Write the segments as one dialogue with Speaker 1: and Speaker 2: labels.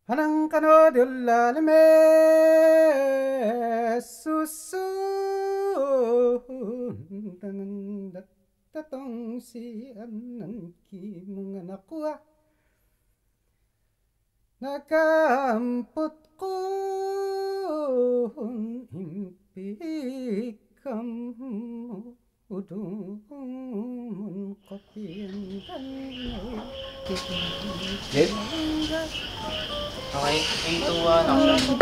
Speaker 1: Hanang kano dillalame susu tatong si anan ki mga nakuha nakampot ko impikam udung kopian dan
Speaker 2: Dave? Okay, 3, 2, 1, action.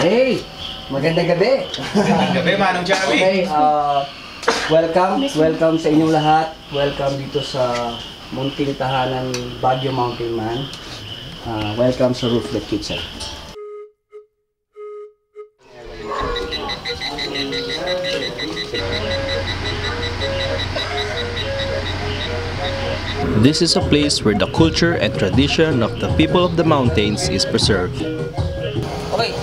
Speaker 3: Hey! Magandang gabi!
Speaker 2: Gabi, Manong Chabi.
Speaker 3: Okay, welcome sa inyong lahat. Welcome dito sa munting tahanan Baguio Mountain Man. Welcome sa Roof Deck Kitchen.
Speaker 4: This is a place where the culture and tradition of the people of the mountains is preserved.
Speaker 3: Okay,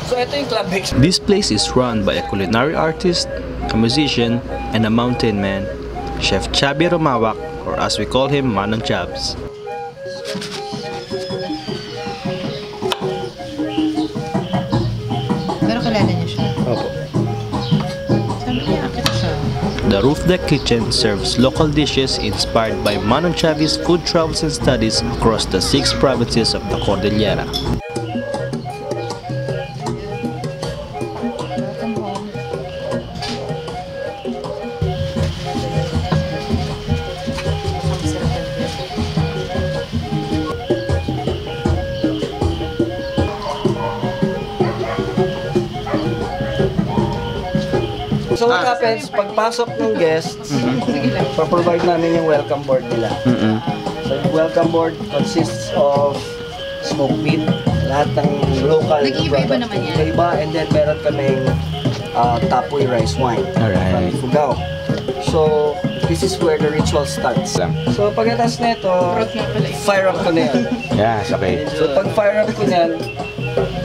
Speaker 3: so ito yung club mix.
Speaker 4: This place is run by a culinary artist, a musician, and a mountain man, Chef Chabi Romawak, or as we call him, Manong Chabs.
Speaker 5: Pero kilala niyo siya?
Speaker 3: Opo.
Speaker 5: Sabi niya, akit siya.
Speaker 4: The Roof Deck Kitchen serves local dishes inspired by Manong Chabi's food travels and studies across the 6 provinces of the Cordillera.
Speaker 5: Welcome home. Ang sarap ng beer.
Speaker 3: So what happens, pagpasok ng guests, pa-provide namin yung welcome board nila. So yung welcome board consists of smoked meat, lahat ng local
Speaker 5: Nag-iiba-iba naman yan.
Speaker 3: Iba-iba, and then meron kaming tapoy rice wine.
Speaker 4: Alright.
Speaker 3: Fugao. So, this is where the ritual starts. So, pagkatapos na ito,
Speaker 5: Broth nga pala yun.
Speaker 3: fire up ko na yan.
Speaker 6: Yes, okay.
Speaker 3: So, pag fire up ko na yan,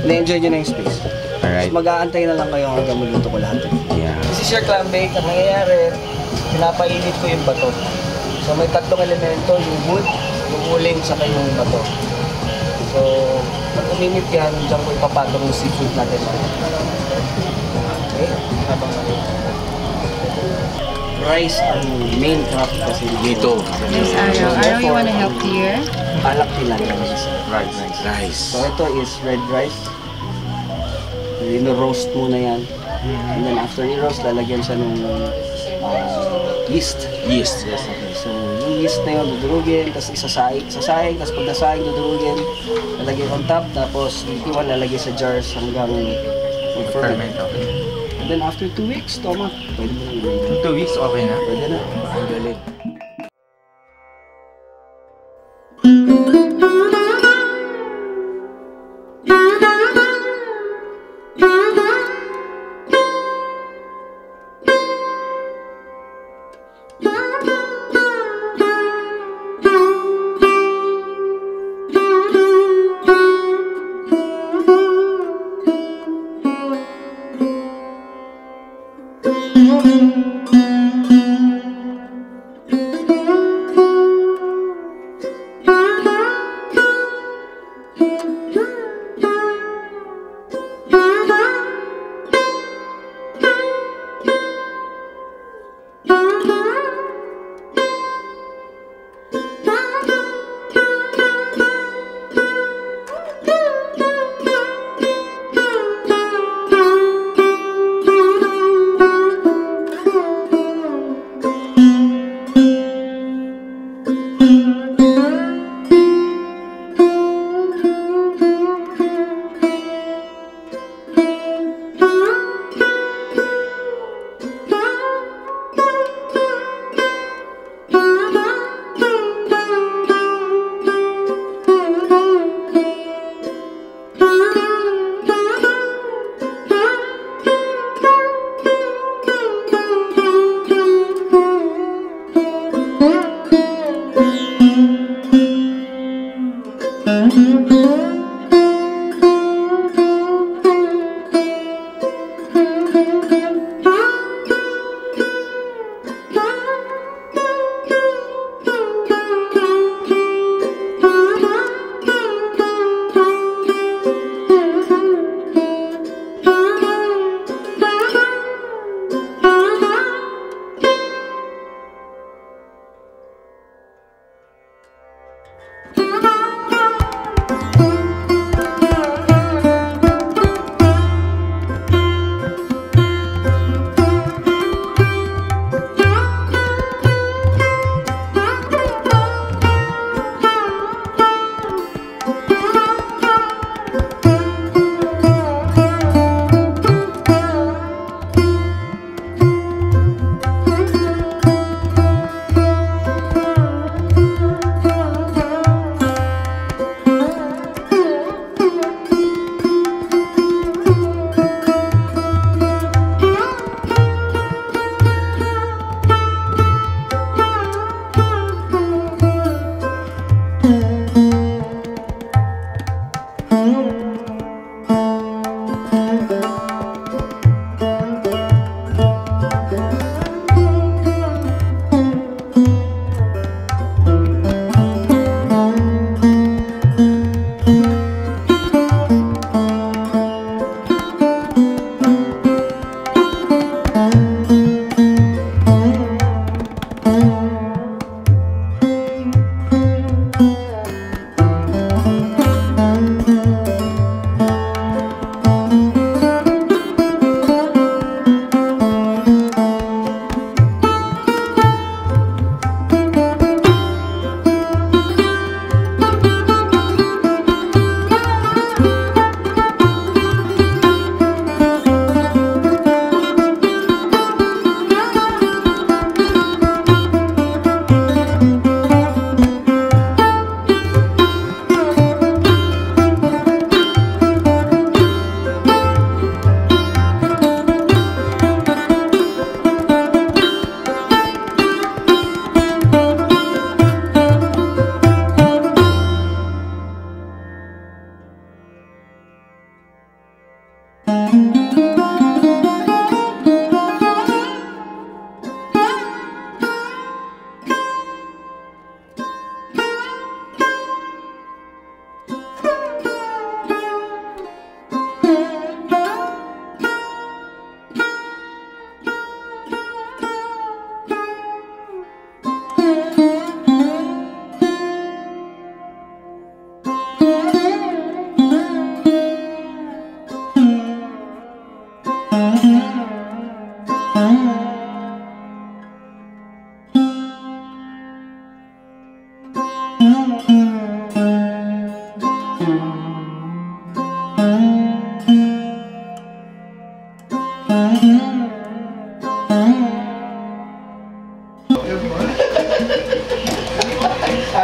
Speaker 3: na-enjoy nyo na yung space.
Speaker 6: Alright.
Speaker 3: Mag-aantay na lang kayo hanggang maluto ko lahat.
Speaker 6: Yeah.
Speaker 3: This is your clam bake. Ang nangyayari, pinapainit ko yung bato. So, may tatlong elemento, yung wood, yung uling, saka yung bato. So, pag uminit yan, dyan ko ipapatong yung seafood natin. Okay? Habang rice ang main craft kasi
Speaker 6: Dito.
Speaker 5: Yes, Araw. Araw, you wanna help here?
Speaker 3: Alak nila.
Speaker 6: Rice.
Speaker 3: So, ito is red rice. Rino-roast muna yan. And then after i-roast, lalagyan siya ng yeast.
Speaker 6: Yeast. Yes.
Speaker 3: Okay, so yung yeast na yun, dudurugin, tapos sasahing, tapos pag nasahing, dudurugin, lalagyan on top, tapos iwan, lalagyan sa jars hanggang mag-ferment.
Speaker 6: Okay.
Speaker 3: And then after 2 weeks, toma, pwede mo nang gawin.
Speaker 6: 2 weeks, okay na?
Speaker 3: Pwede na.
Speaker 6: Ang galing.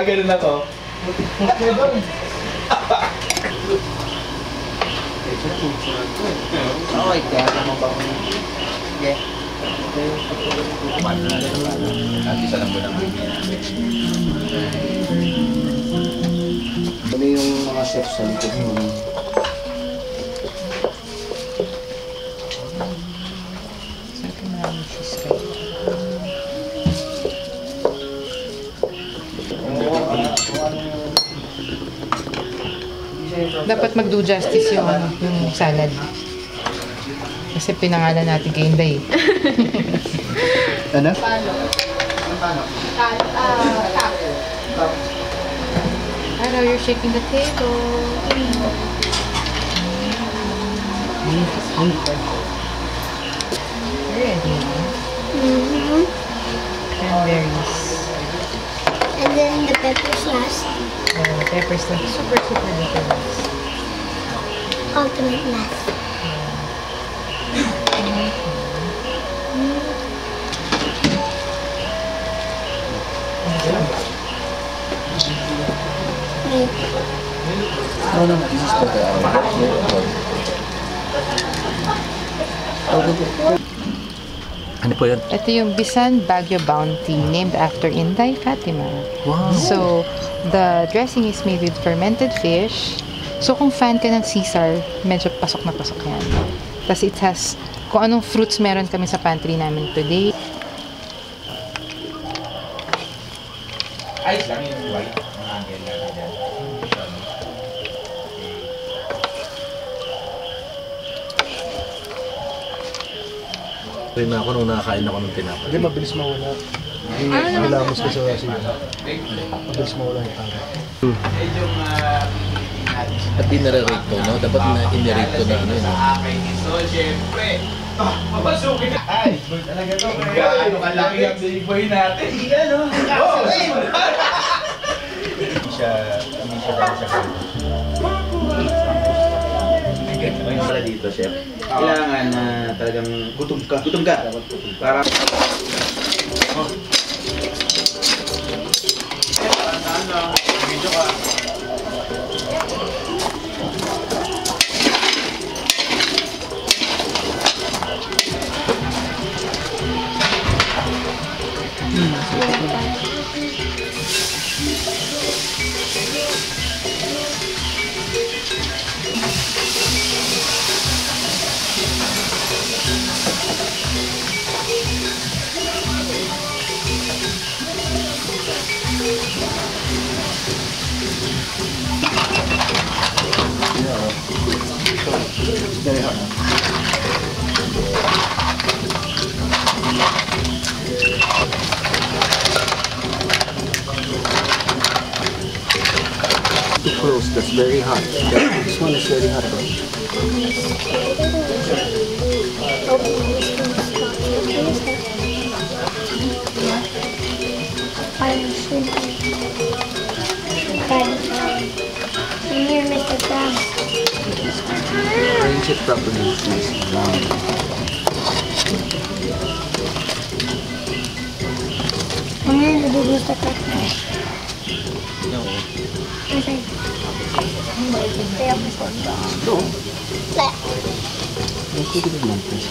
Speaker 2: Ganun ako.
Speaker 3: Okay, kaya naman ba? Okay.
Speaker 2: At isa lang mo naman.
Speaker 3: Ano yung mga chefs sa likod mo?
Speaker 5: Dapat mag-do justice yung, yung salad. Kasi pinangalan natin kay Inday.
Speaker 3: Ano?
Speaker 5: Hello, you're shaking the table. Ready? Cranberries.
Speaker 7: And then the peppers last.
Speaker 5: Peppers na super delicious.
Speaker 7: Ultimate last.
Speaker 3: No, no, this is for the
Speaker 6: Ano po yun?
Speaker 5: Ito yung Bisan Baguio Bounty, named after Inday Fatima.
Speaker 6: Wow.
Speaker 5: So, the dressing is made with fermented fish. So, kung fan ka ng Caesar, medyo pasok na pasok yan. Tapos it has, kung anong fruits meron kami sa pantry namin today.
Speaker 2: Ayos lang yung white. Ang angle natin dyan.
Speaker 6: Rin ako nung nakakain ako ng tinapay.
Speaker 1: Hindi, mabilis mawala. Nilamos ko sa sila. Mabilis mawala yung tama.
Speaker 6: At di nare-rate ko, no? Dapat na in-rate ko na ano yun.
Speaker 2: So, syempre, papasukin na. Ay, talaga to. Gaano kalaki ang big boy natin. Hindi no? Hindi siya dahil sa kanya. Para dito, chef. Kailangan na talagang gutom ka. Gutom ka. Para... Video ka.
Speaker 3: Too close, that's very hot. Yeah, this one is very hot.
Speaker 7: I'm here, Mr. Krabs.
Speaker 3: Arrange it properly, please.
Speaker 7: I'm here to do Mr. Krabs. Okay.
Speaker 3: No. Don't put it in, please.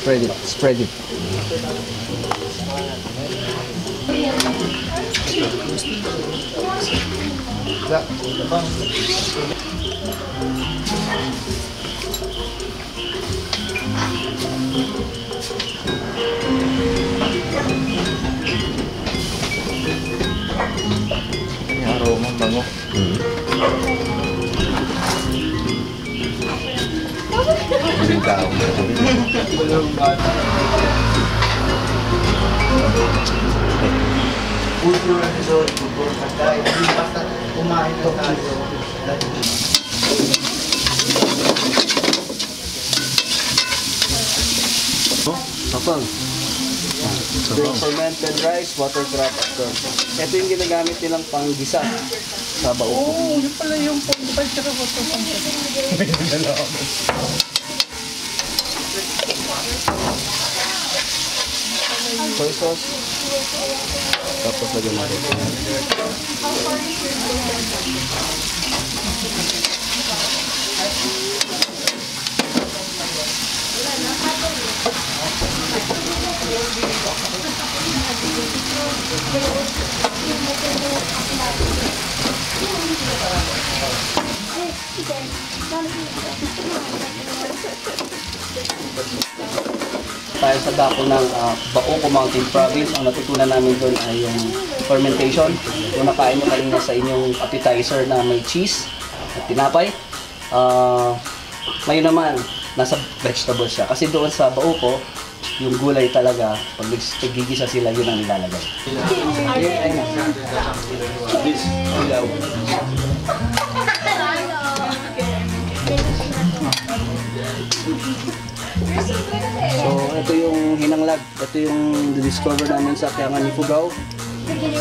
Speaker 3: Spread it, spread it.
Speaker 2: Yung aroma ang bango.
Speaker 6: Hindi ka ako.
Speaker 1: Good your episode, good pagkain. Basta kumain ko tayo.
Speaker 3: Sapang. Fermented rice, water crab. Ito yung ginagamit nilang panggisa sa bao.
Speaker 5: Oh, yun pala yung pag tsaka water
Speaker 3: Soy sauce. Tapos lagyan natin. Tayo sa dako ng Baoco Mountain Province, ang natutunan namin doon ay yung fermentation. Kung nakain nyo kanina sa inyong appetizer na may cheese at tinapay, ngayon naman, nasa vegetables siya. Kasi doon sa Baoco, yung gulay talaga, pag nagigisa sila, yun ang nilalagay. So, ito yung hinanglag. Ito yung discover namin sa Kiangan Ifugao.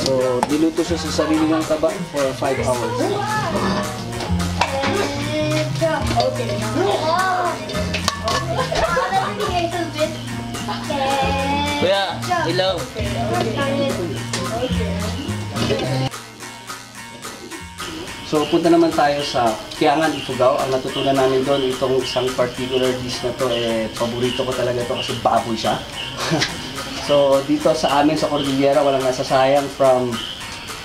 Speaker 3: So, diluto siya sa sarili ng taba for 5 hours.
Speaker 6: Kuya, ilaw.
Speaker 3: So, punta naman tayo sa Kiangan Ifugao. Ang natutunan namin doon, itong isang particular dish na to, paborito ko talaga to kasi baboy siya. So dito sa amin sa Cordillera, walang nasasayang from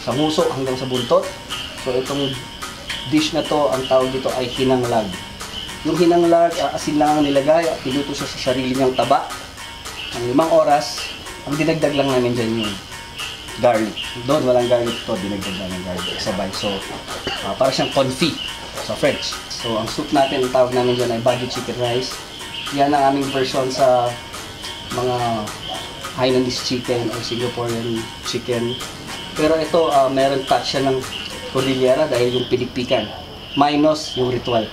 Speaker 3: sa muso hanggang sa buntot. So itong dish na to, ang tawag dito ay hinanglag. Yung hinanglag, asin lang ang nilagay at pinuto siya sa sarili niyang taba. Ang 5 oras, ang dinagdag lang namin dyan yung garlic. Doon walang garlic to, dinagdag namin garlic sabay. So para siyang confit sa French. So ang soup natin, ang tawag namin dyan ay body chicken rice. Yan ang aming version sa mga Hainanese chicken or Singaporean chicken. Pero ito, meron touch siya ng Cordillera dahil yung pinikpikan. Minus yung ritual.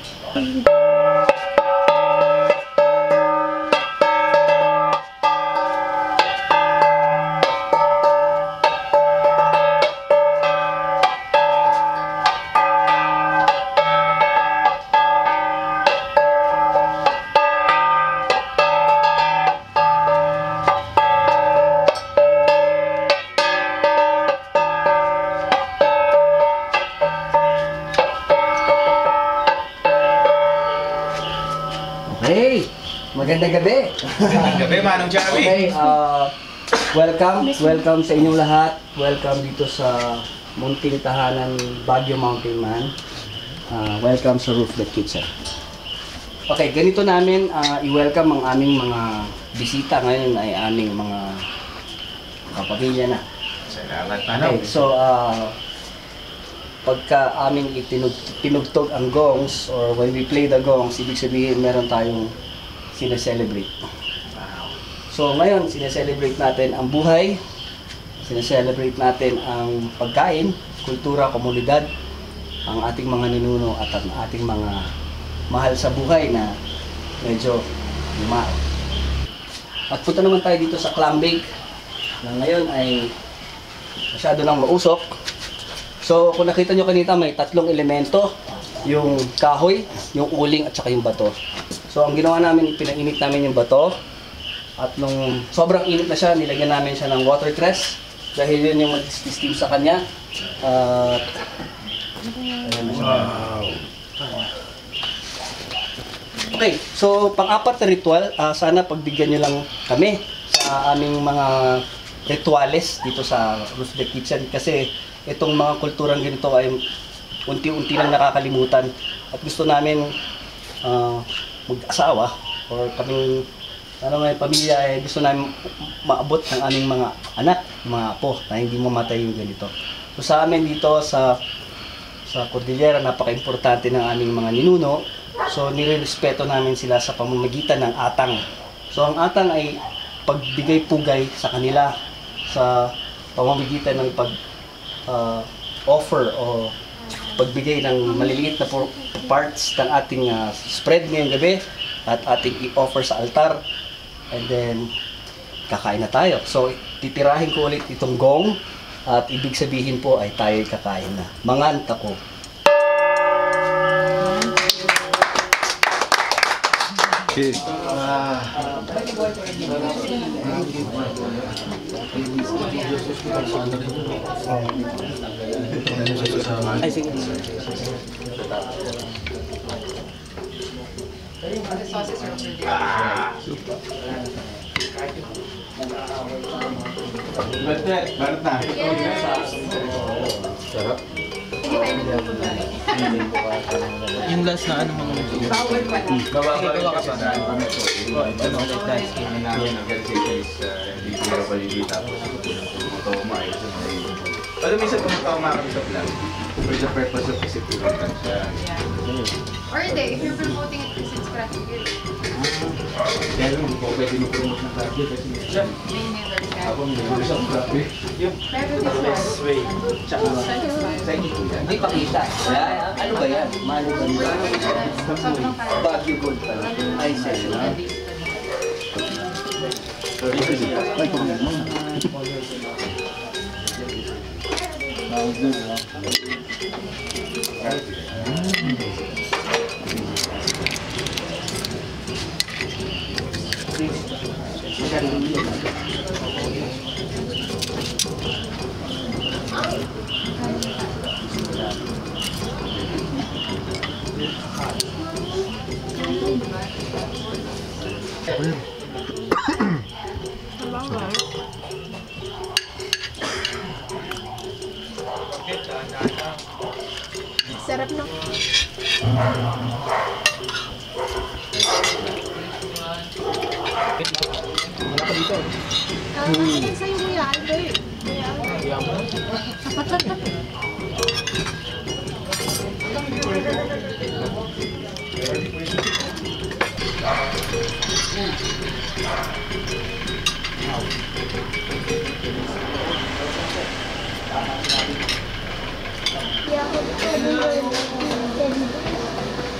Speaker 3: Hey! Magandang gabi!
Speaker 2: Gabi, Manong Chabi.
Speaker 3: Okay, welcome sa inyong lahat. Welcome dito sa munting tahanan Baguio Mountain Man. Welcome sa Roof Deck Kitchen. Okay, ganito namin i-welcome ang aming mga bisita. Ngayon ay aming mga kapamilya na.
Speaker 2: Salamat,
Speaker 3: Okay,
Speaker 2: Manong.
Speaker 3: so pagka aming tinugtog ang gongs or when we play the gongs, ibig sabihin meron tayong sineselebrate. So ngayon, sineselebrate natin ang buhay, sineselebrate natin ang pagkain, kultura, komunidad, ang ating mga ninuno at ang ating mga mahal sa buhay na medyo lumao. At punta naman tayo dito sa clam bake na ngayon ay masyado nang mausok. So, kung nakita nyo kanina, may 3 elemento. Yung kahoy, yung uling, at saka yung bato. So, ang ginawa namin, pinainit namin yung bato. At nung sobrang init na siya, nilagyan namin siya ng watercress. Dahil yun yung mag-steam sa kanya. Okay, so pang-apat na ritual, sana pagbigyan nyo lang kami sa aming mga rituales dito sa Roof Deck Kitchen. Kasi itong mga kulturang ganito ay unti-unti lang nakakalimutan at gusto namin mag-asawa or kaming may pamilya ay gusto namin maabot ng aming mga anak, mga apo na hindi mamatay yung ganito. So sa amin dito sa Cordillera, napaka-importante ng aming mga ninuno. So nire-respeto namin sila sa pamamagitan ng atang. So ang atang ay pagbigay pugay sa kanila sa pamamagitan ng offer o pagbigay ng maliliit na parts ng ating spread ngayong gabi at ating i-offer sa altar, and then kakain na tayo. So titirahin ko ulit itong gong at ibig sabihin po ay tayo'y kakain na. Manganta ko.
Speaker 4: Okay.
Speaker 3: Ay, sige.
Speaker 2: Barat na.
Speaker 6: Sarap.
Speaker 4: Yung last na ano mga
Speaker 2: Bababalik ka sa daan kami po. Ito na ulit tayo. Ang namin organization is DPWD tapos pumunta umayos. Pero minsan pumunta umakami sa plan for the purpose of isip-ilan siya.
Speaker 5: Or hindi, if you're promoting it kasi it's craft beer,
Speaker 2: Pero hindi po pwede mag-promote ng craft beer kasi siya.
Speaker 5: they never can.
Speaker 2: Ako may isang craft beer. Yung
Speaker 5: Pero this one,
Speaker 3: Tsaka,
Speaker 2: sa inyo po yan.
Speaker 3: hindi pakita. Ano ba yan? Mano ba yan?
Speaker 5: sobrang parang
Speaker 3: Baguio Gold pala. Ay, sa'yo na.
Speaker 7: Sarap na. Ano sa'yo, Kuya Albert?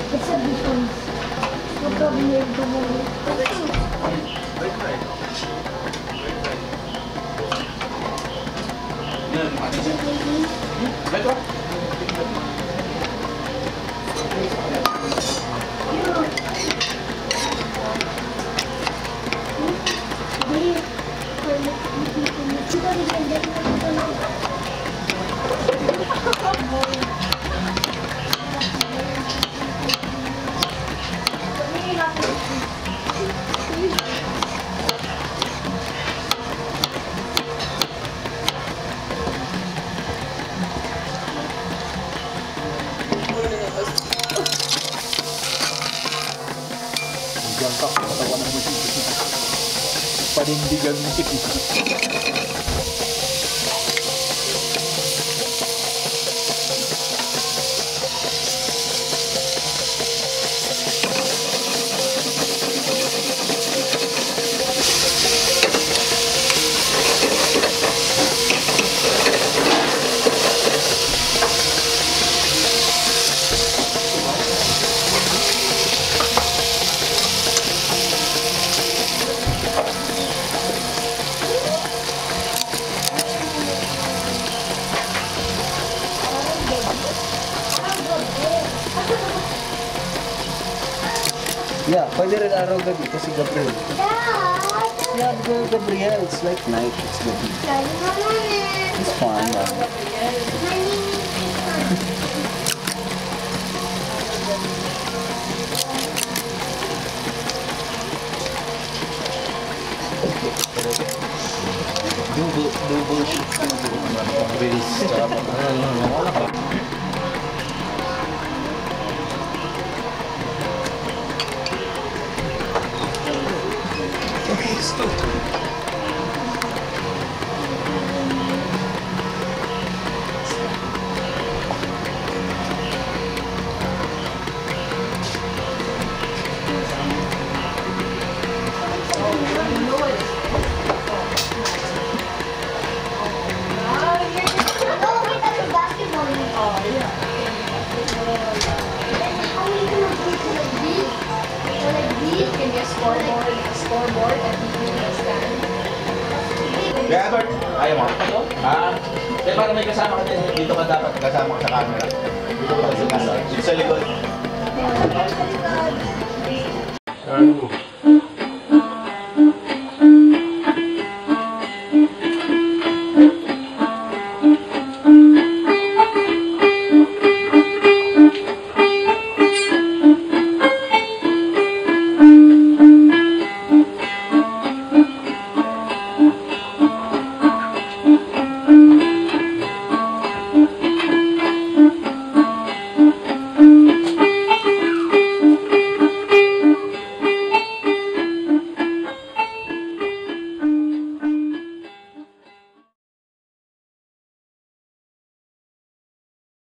Speaker 8: It's a difference. No problem with the movie.
Speaker 2: Panindigan mo.
Speaker 3: Yeah, pwede rin araw gabi kasi Gabriel. Yeah, Gabriel, it's like night, it's gabi. It's fun. Double shift. Release.
Speaker 2: Kaya Albert, ayaw mo? Eh, para may kasama ka din. Dito ka dapat kasama ka sa camera. Dito ka sa likod.
Speaker 1: Ano mo?